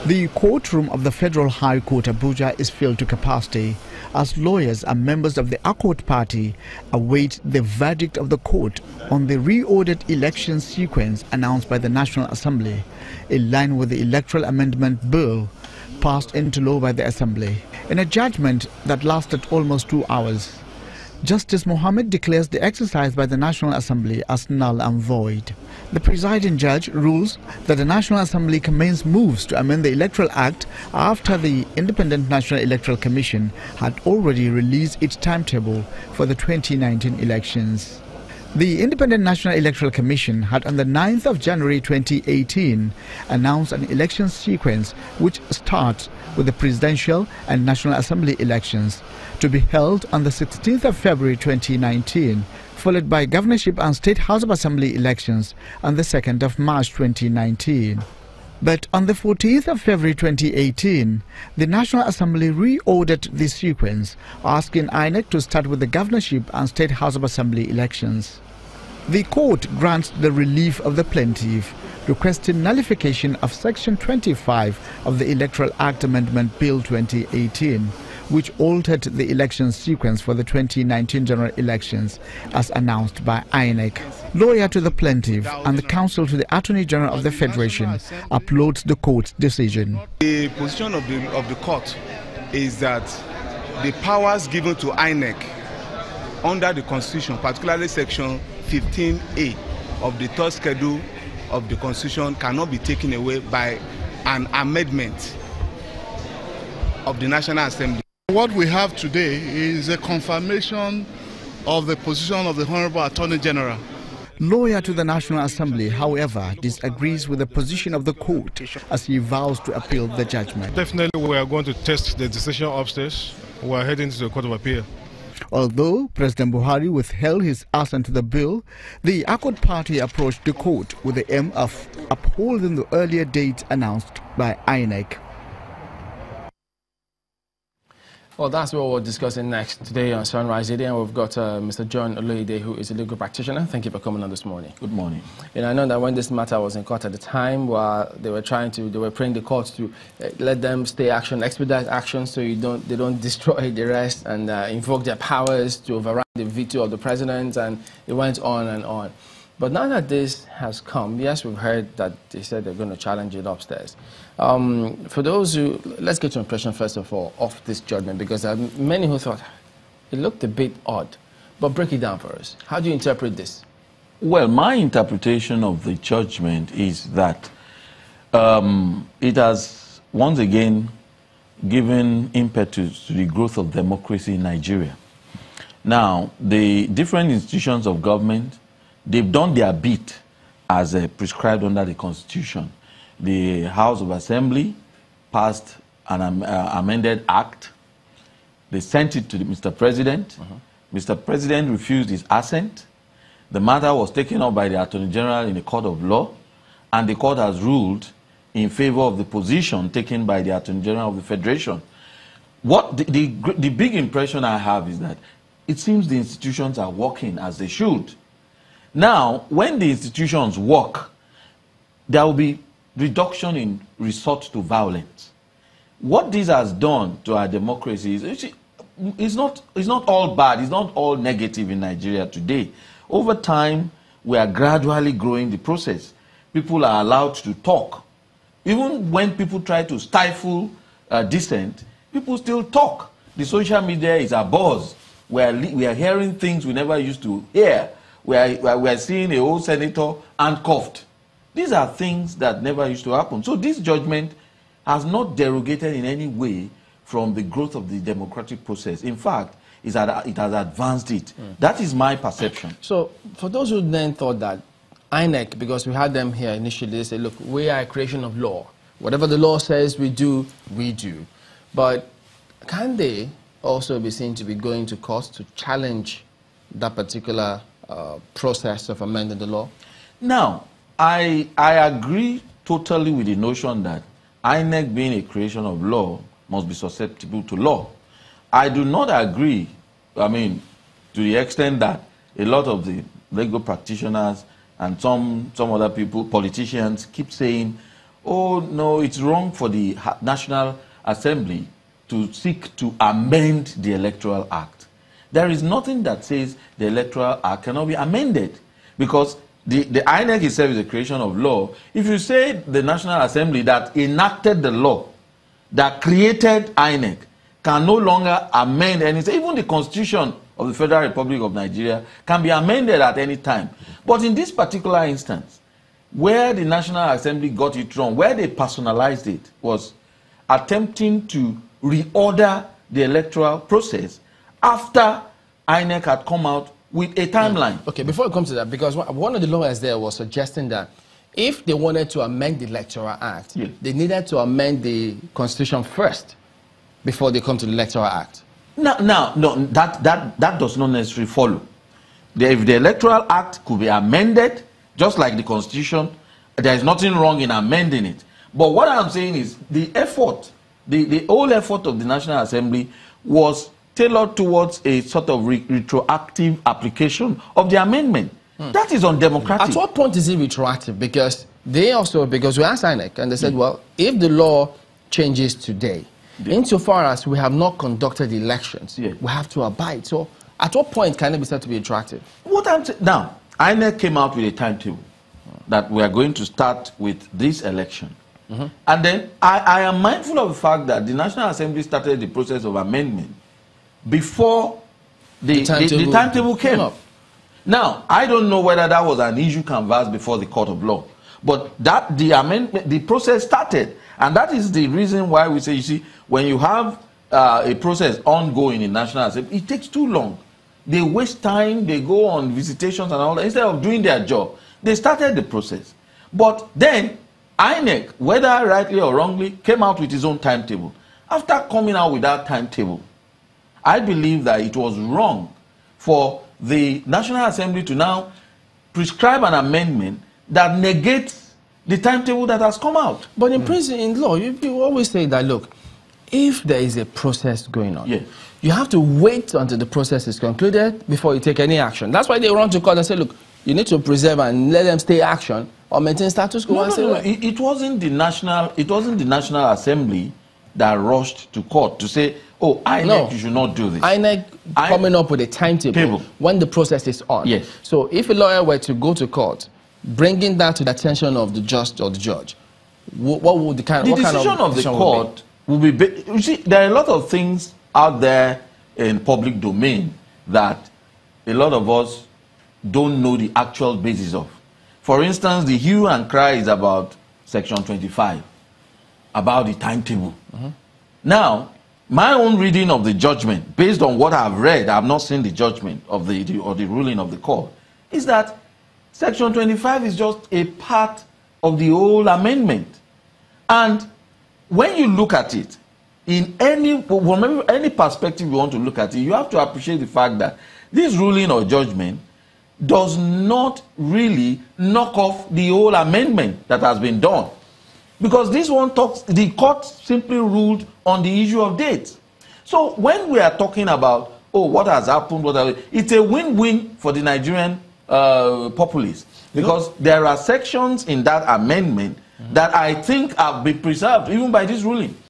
The courtroom of the Federal High Court Abuja is filled to capacity as lawyers and members of the Accord Party await the verdict of the court on the reordered election sequence announced by the National Assembly, in line with the Electoral Amendment Bill passed into law by the Assembly. In a judgment that lasted almost 2 hours, Justice Mohammed declares the exercise by the National Assembly as null and void. The presiding judge rules that the National Assembly commence moves to amend the Electoral Act after the Independent National Electoral Commission had already released its timetable for the 2019 elections. The Independent National Electoral Commission had on the 9th of January 2018 announced an election sequence which starts with the presidential and National Assembly elections to be held on the 16th of February 2019, followed by governorship and State House of Assembly elections on the 2nd of March 2019. But on the 14th of February 2018, the National Assembly reordered this sequence, asking INEC to start with the governorship and State House of Assembly elections. The court grants the relief of the plaintiff, requesting nullification of Section 25 of the Electoral Act Amendment Bill 2018, which altered the election sequence for the 2019 general elections as announced by INEC. Lawyer to the plaintiff and the counsel to the Attorney General of the Federation applauds the court's decision. The position of the court is that the powers given to INEC under the Constitution, particularly Section 15A of the third schedule of the Constitution, cannot be taken away by an amendment of the National Assembly. What we have today is a confirmation of the position of the Honorable Attorney General. Lawyer to the National Assembly, however, disagrees with the position of the court as he vows to appeal the judgment. Definitely we are going to test the decision upstairs. We are heading to the Court of Appeal. Although President Buhari withheld his assent to the bill, the Accord Party approached the court with the aim of upholding the earlier date announced by INEC. Well, that's what we're discussing next today on Sunrise Today, and we've got Mr. John Oloyede, who is a legal practitioner. Thank you for coming on this morning. Good morning. And I know that when this matter was in court at the time, they were praying the courts to let them stay action, expedite action, so they don't destroy the rest and invoke their powers to override the veto of the president, and it went on and on. But now that this has come, yes, we've heard that they said they're going to challenge it upstairs. For those who, let's get your impression first of all of this judgment, because there are many who thought it looked a bit odd. But break it down for us. How do you interpret this? Well, my interpretation of the judgment is that it has once again given impetus to the growth of democracy in Nigeria. Now, the different institutions of government, they've done their bit as prescribed under the Constitution. The House of Assembly passed an amended act. They sent it to Mr. President. Mr. President refused his assent. The matter was taken up by the Attorney General in the court of law, and the court has ruled in favor of the position taken by the Attorney General of the Federation. What the big impression I have is that it seems the institutions are working as they should. Now, when the institutions work, there will be reduction in resort to violence. What this has done to our democracy is it's not all bad, it's not all negative in Nigeria today. Over time, we are gradually growing the process. People are allowed to talk. Even when people try to stifle dissent, people still talk. The social media is a buzz. We are hearing things we never used to hear. We are seeing a old senator handcuffed. These are things that never used to happen. So this judgment has not derogated in any way from the growth of the democratic process. In fact, it has advanced it. That is my perception. So for those who then thought that INEC, because we had them here initially, they said, look, we are a creation of law. Whatever the law says we do, we do. But can they also be seen to be going to court to challenge that particular process of amending the law? Now, I agree totally with the notion that INEC, being a creation of law, must be susceptible to law. I do not agree, to the extent that a lot of the legal practitioners and some other people, politicians, keep saying, oh, no, it's wrong for the National Assembly to seek to amend the Electoral Act. There is nothing that says the Electoral Act cannot be amended, because the INEC itself is a creation of law. If you say the National Assembly that enacted the law, that created INEC, can no longer amend anything, even the Constitution of the Federal Republic of Nigeria can be amended at any time. But in this particular instance, where the National Assembly got it wrong, where they personalized it, was attempting to reorder the electoral process after INEC had come out with a timeline. Okay, before we come to that, because one of the lawyers there was suggesting that if they wanted to amend the Electoral Act, they needed to amend the Constitution first before they come to the Electoral Act. No, that does not necessarily follow. If the Electoral Act could be amended, just like the Constitution, there is nothing wrong in amending it. But what I'm saying is the effort, the whole effort of the National Assembly was tailored towards a sort of retroactive application of the amendment. That is undemocratic. At what point is it retroactive? Because we asked INEC and they said, well, if the law changes today, insofar as we have not conducted elections, we have to abide. So at what point can it be said to be retroactive? Now, INEC came out with a timetable that we are going to start with this election. And then I am mindful of the fact that the National Assembly started the process of amendment before the timetable came up. Now, I don't know whether that was an issue canvassed before the court of law, but that the process started. And that is the reason why we say, you see, when you have a process ongoing in National Assembly, it takes too long. They waste time, they go on visitations and all that. Instead of doing their job, they started the process. But then, INEC, whether rightly or wrongly, came out with its own timetable. After coming out with that timetable, I believe that it was wrong for the National Assembly to now prescribe an amendment that negates the timetable that has come out. But in prison, in law, you always say that, look, if there is a process going on, you have to wait until the process is concluded before you take any action. That's why they run to court and say, look, you need to preserve and let them stay action or maintain status quo. It wasn't the National Assembly that rushed to court to say, oh, INEC, you should not do this. INEC coming up with a timetable when the process is on. Yes. So if a lawyer were to go to court, bringing that to the attention of the judge or the judge, what would the decision of the court will be? You see, there are a lot of things out there in public domain that a lot of us don't know the actual basis of. For instance, the hue and cry is about Section 25, about the timetable. Now, my own reading of the judgment, based on what I've read, I've not seen the judgment of the ruling of the court, is that Section 25 is just a part of the whole amendment. And when you look at it, from any perspective you want to look at it, you have to appreciate the fact that this ruling or judgment does not really knock off the whole amendment that has been done. Because this one the court simply ruled on the issue of dates. So when we are talking about, oh, what has happened, it's a win-win for the Nigerian populace. Because there are sections in that amendment that I think have been preserved even by this ruling.